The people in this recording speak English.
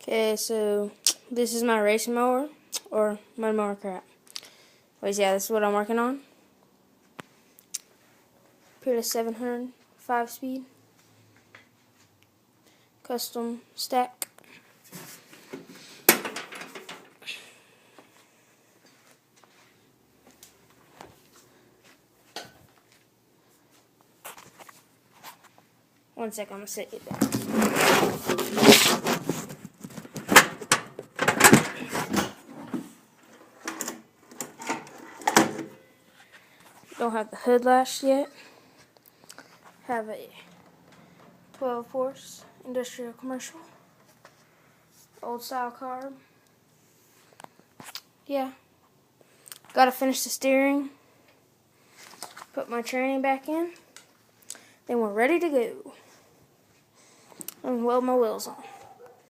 Okay, so this is my racing mower, or my mower crap. Wait, yeah, this is what I'm working on. Peerless 700, 5-speed, custom stack. One second, I'm gonna set it down. Don't have the hood lashed yet. Have a 12 horse industrial commercial. Old style carb. Yeah. Gotta finish the steering. Put my training back in. Then we're ready to go. And weld my wheels on.